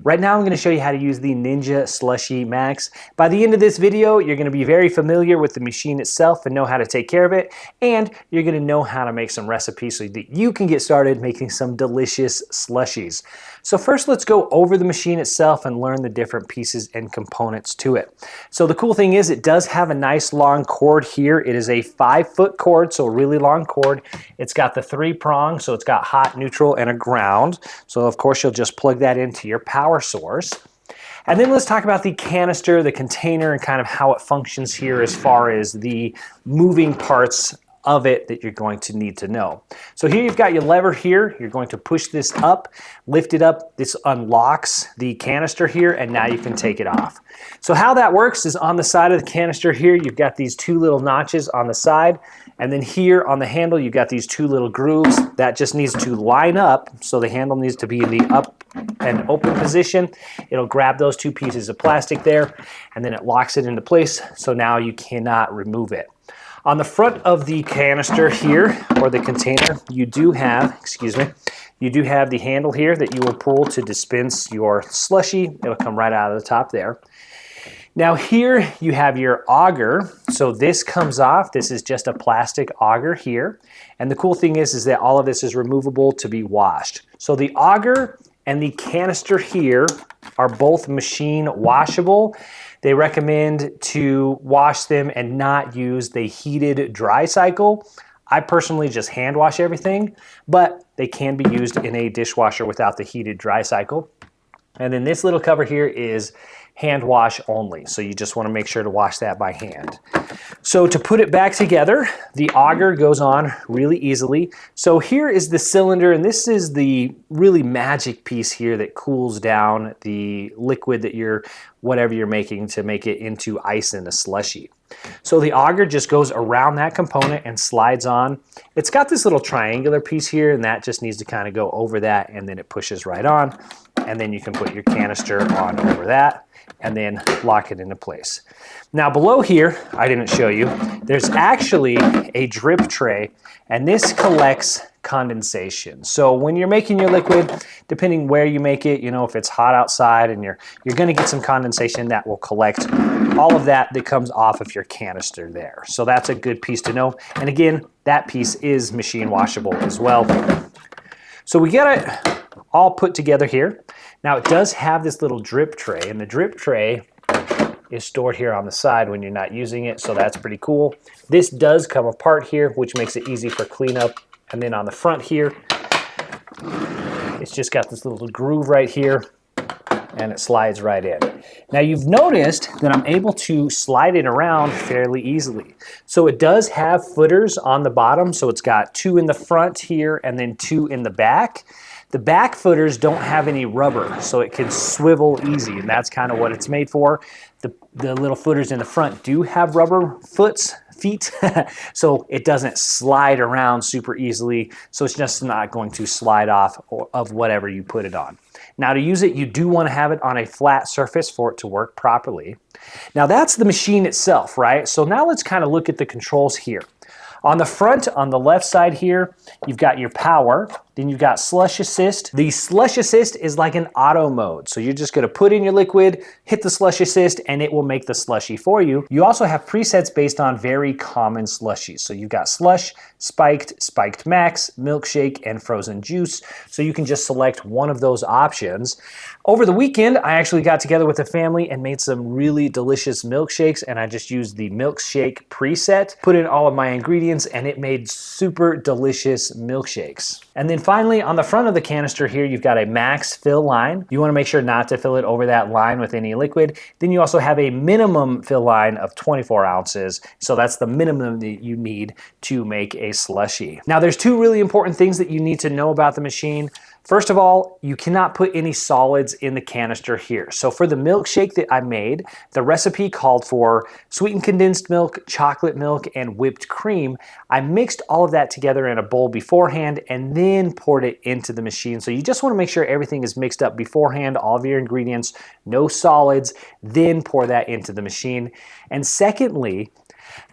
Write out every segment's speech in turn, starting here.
Right now I'm going to show you how to use the Ninja Slushie Max. By the end of this video, you're going to be very familiar with the machine itself and know how to take care of it, and you're going to know how to make some recipes so that you can get started making some delicious slushies. So first, let's go over the machine itself and learn the different pieces and components to it. So the cool thing is it does have a nice long cord here. It is a 5-foot cord, so a really long cord. It's got the 3 prongs, so it's got hot, neutral, and a ground. So of course you'll just plug that into your power source. And then let's talk about the canister, the container, and kind of how it functions here as far as the moving parts of it that you're going to need to know. So here you've got your lever here. You're going to push this up, lift it up. This unlocks the canister here, and now you can take it off. So how that works is on the side of the canister here, you've got these 2 little notches on the side, and then here on the handle, you've got these 2 little grooves. That just needs to line up, so the handle needs to be in the up and open position. It'll grab those 2 pieces of plastic there, and then it locks it into place, so now you cannot remove it. On the front of the canister here, or the container, you do have the handle here that you will pull to dispense your slushie. It'll come right out of the top there. Now here you have your auger. So this comes off. This is just a plastic auger here. And the cool thing is that all of this is removable to be washed. So the auger and the canister here are both machine washable. They recommend to wash them and not use the heated dry cycle. I personally just hand wash everything, but they can be used in a dishwasher without the heated dry cycle. And then this little cover here is hand wash only. So you just want to make sure to wash that by hand. So to put it back together, the auger goes on really easily. So here is the cylinder, and this is the really magic piece here that cools down the liquid that whatever you're making to make it into ice in a slushie. So the auger just goes around that component and slides on. It's got this little triangular piece here, and that just needs to kind of go over that, and then it pushes right on. And then you can put your canister on over that and then lock it into place. Now below here, I didn't show you, there's actually a drip tray, and this collects condensation. So when you're making your liquid, depending where you make it, if it's hot outside and you're gonna get some condensation, that will collect all of that comes off of your canister there. So that's a good piece to know. And again, that piece is machine washable as well. So we get it all put together here. Now it does have this little drip tray, and the drip tray is stored here on the side when you're not using it, so that's pretty cool. This does come apart here, which makes it easy for cleanup. And then on the front here, it's just got this little groove right here, and it slides right in. Now you've noticed that I'm able to slide it around fairly easily. So it does have footers on the bottom, so it's got 2 in the front here and then 2 in the back. The back footers don't have any rubber, so it can swivel easy, and that's kind of what it's made for. The little footers in the front do have rubber feet, so it doesn't slide around super easily, so it's just not going to slide off of whatever you put it on. Now to use it, you do want to have it on a flat surface for it to work properly. Now that's the machine itself, right? So now let's kind of look at the controls here. On the front, on the left side here, you've got your power, then you've got slush assist. The slush assist is like an auto mode. So you're just gonna put in your liquid, hit the slush assist, and it will make the slushie for you. You also have presets based on very common slushies. So you've got slush, spiked max, milkshake, and frozen juice. So you can just select one of those options. Over the weekend, I actually got together with the family and made some really delicious milkshakes, and I just used the milkshake preset, put in all of my ingredients, and it made super delicious milkshakes. And then finally, on the front of the canister here, you've got a max fill line. You want to make sure not to fill it over that line with any liquid. Then you also have a minimum fill line of 24 ounces. So that's the minimum that you need to make a slushie. Now there's 2 really important things that you need to know about the machine. First of all, you cannot put any solids in the canister here. So for the milkshake that I made, the recipe called for sweetened condensed milk, chocolate milk, and whipped cream. I mixed all of that together in a bowl beforehand and then poured it into the machine. So you just want to make sure everything is mixed up beforehand, all of your ingredients, no solids, then pour that into the machine. And secondly,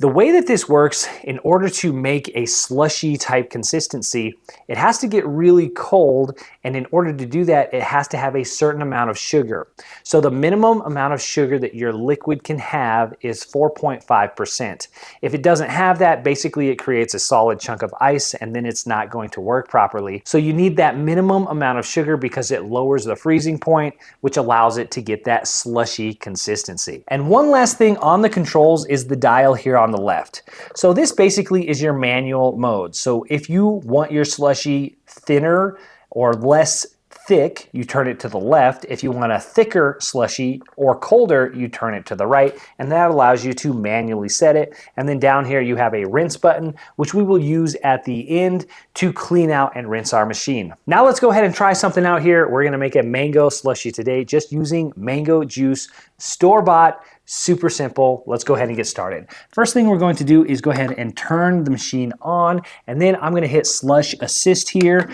The way that this works, in order to make a slushy type consistency, it has to get really cold, and in order to do that, it has to have a certain amount of sugar. So the minimum amount of sugar that your liquid can have is 4.5%. If it doesn't have that, basically it creates a solid chunk of ice, and then it's not going to work properly. So you need that minimum amount of sugar because it lowers the freezing point, which allows it to get that slushy consistency. And one last thing on the controls is the dial here on the left. So this basically is your manual mode. So if you want your slushy thinner or less thick, you turn it to the left. If you want a thicker slushy or colder, you turn it to the right, and that allows you to manually set it. And then down here you have a rinse button, which we will use at the end to clean out and rinse our machine. Now let's go ahead and try something out here. We're gonna make a mango slushy today, just using mango juice, store-bought, super simple. Let's go ahead and get started. First thing we're going to do is go ahead and turn the machine on, and then I'm gonna hit slush assist here,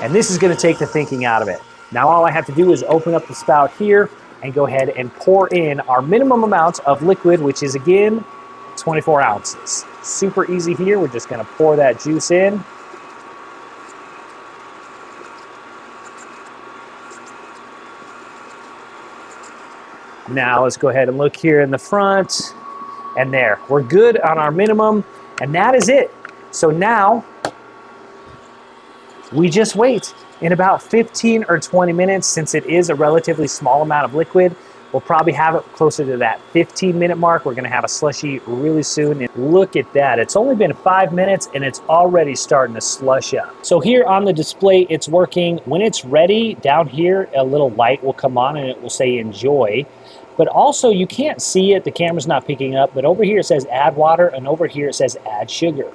and this is gonna take the thinking out of it. Now all I have to do is open up the spout here and go ahead and pour in our minimum amount of liquid, which is again 24 ounces. Super easy here. We're just gonna pour that juice in. Now let's go ahead and look here in the front, and there, we're good on our minimum, and that is it. So now we just wait. In about 15 or 20 minutes, since it is a relatively small amount of liquid, we'll probably have it closer to that 15-minute mark. We're gonna have a slushy really soon. And look at that, it's only been 5 minutes and it's already starting to slush up. So here on the display, it's working. When it's ready, down here, a little light will come on and it will say enjoy. But also you can't see it, the camera's not picking up, but over here it says add water and over here it says add sugar.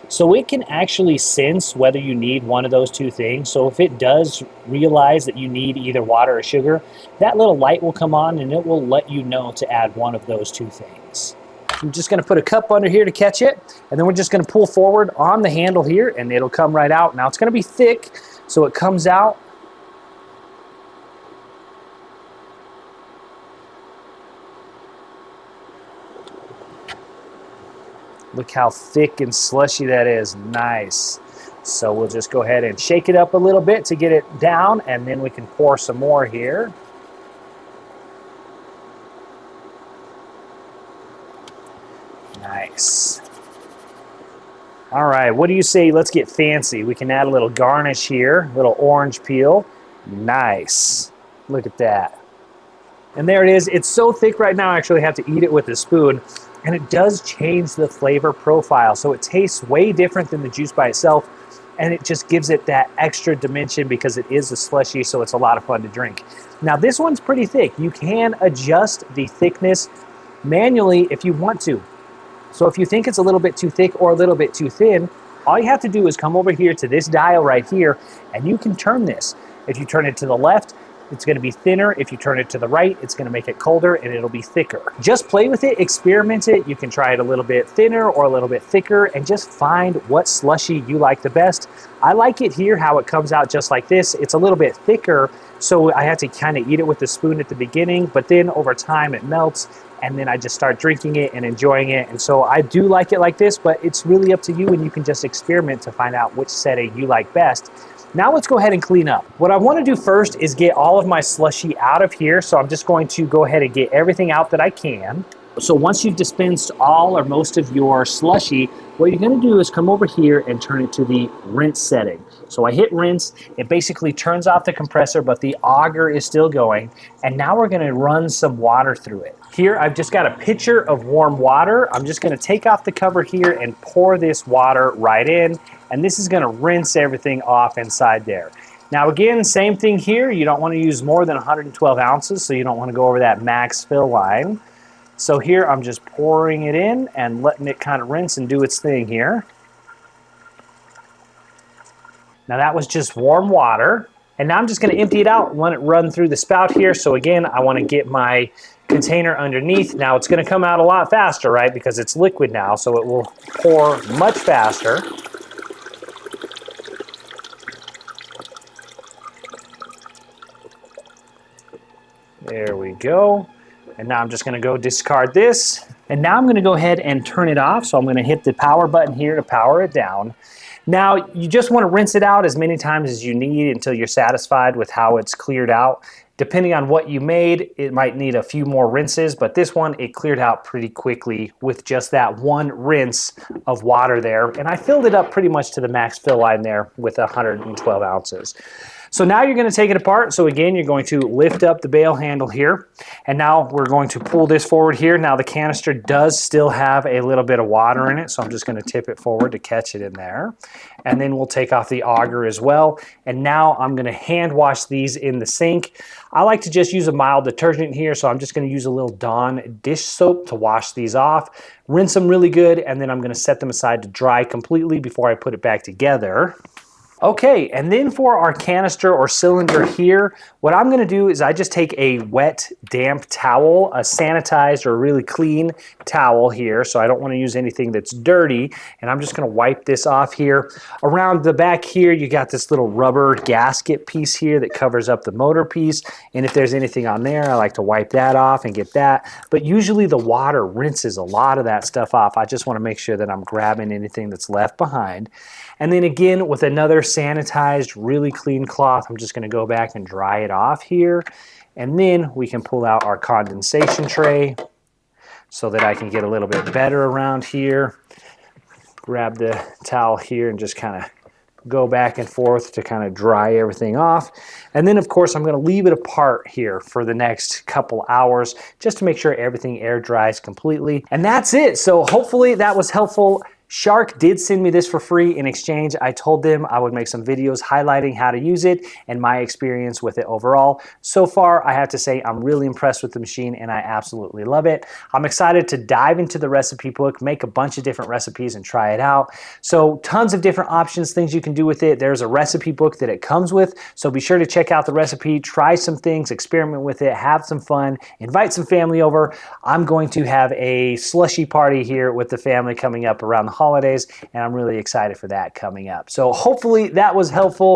So it can actually sense whether you need one of those two things. So if it does realize that you need either water or sugar, that little light will come on and it will let you know to add one of those two things. I'm just gonna put a cup under here to catch it, and then we're just gonna pull forward on the handle here and it'll come right out. Now it's gonna be thick, so it comes out. Look how thick and slushy that is, nice. So we'll just go ahead and shake it up a little bit to get it down, and then we can pour some more here. Nice. All right, what do you say, let's get fancy. We can add a little garnish here, a little orange peel. Nice, look at that. And there it is, it's so thick right now I actually have to eat it with a spoon. And it does change the flavor profile. So it tastes way different than the juice by itself, and it just gives it that extra dimension because it is a slushy, so it's a lot of fun to drink. Now this one's pretty thick. You can adjust the thickness manually if you want to. So if you think it's a little bit too thick or a little bit too thin, all you have to do is come over here to this dial right here, and you can turn this. If you turn it to the left, it's going to be thinner. If you turn it to the right, it's going to make it colder and it'll be thicker. Just play with it, experiment it. You can try it a little bit thinner or a little bit thicker and just find what slushy you like the best. I like it here how it comes out just like this. It's a little bit thicker, so I have to kind of eat it with the spoon at the beginning, but then over time it melts and then I just start drinking it and enjoying it. And so I do like it like this, but it's really up to you, and you can just experiment to find out which setting you like best. Now let's go ahead and clean up. What I want to do first is get all of my slushy out of here. So I'm just going to go ahead and get everything out that I can. So once you've dispensed all or most of your slushy, what you're going to do is come over here and turn it to the rinse setting. So I hit rinse, it basically turns off the compressor, but the auger is still going. And now we're going to run some water through it. Here I've just got a pitcher of warm water. I'm just going to take off the cover here and pour this water right in. And this is going to rinse everything off inside there. Now again, same thing here. You don't want to use more than 112 ounces, so you don't want to go over that max fill line. So here I'm just pouring it in and letting it kind of rinse and do its thing here. Now that was just warm water. And now I'm just going to empty it out and let it run through the spout here. So again, I want to get my container underneath. Now it's going to come out a lot faster, right? Because it's liquid now, so it will pour much faster. There we go. And now I'm just going to go discard this. And now I'm going to go ahead and turn it off. So I'm going to hit the power button here to power it down. Now, you just want to rinse it out as many times as you need until you're satisfied with how it's cleared out. Depending on what you made, it might need a few more rinses, but this one, it cleared out pretty quickly with just that one rinse of water there. And I filled it up pretty much to the max fill line there with 112 ounces. So now you're going to take it apart. So again, you're going to lift up the bail handle here. And now we're going to pull this forward here. Now the canister does still have a little bit of water in it. So I'm just going to tip it forward to catch it in there. And then we'll take off the auger as well. And now I'm going to hand wash these in the sink. I like to just use a mild detergent here. So I'm just going to use a little Dawn dish soap to wash these off. Rinse them really good. And then I'm going to set them aside to dry completely before I put it back together. Okay, and then for our canister or cylinder here, what I'm gonna do is I just take a wet, damp towel, a sanitized or really clean towel here, so I don't wanna use anything that's dirty, and I'm just gonna wipe this off here. Around the back here, you got this little rubber gasket piece here that covers up the motor piece, and if there's anything on there, I like to wipe that off and get that, but usually the water rinses a lot of that stuff off. I just wanna make sure that I'm grabbing anything that's left behind. And then again, with another sanitized, really clean cloth, I'm just going to go back and dry it off here. And then we can pull out our condensation tray so that I can get a little bit better around here. Grab the towel here and just kind of go back and forth to kind of dry everything off. And then of course I'm going to leave it apart here for the next couple hours just to make sure everything air dries completely. And that's it. So hopefully that was helpful. Shark did send me this for free in exchange. I told them I would make some videos highlighting how to use it and my experience with it overall. So far, I have to say I'm really impressed with the machine and I absolutely love it. I'm excited to dive into the recipe book, make a bunch of different recipes and try it out. So tons of different options, things you can do with it. There's a recipe book that it comes with. So be sure to check out the recipe, try some things, experiment with it, have some fun, invite some family over. I'm going to have a slushy party here with the family coming up around the holidays, and I'm really excited for that coming up. So hopefully that was helpful.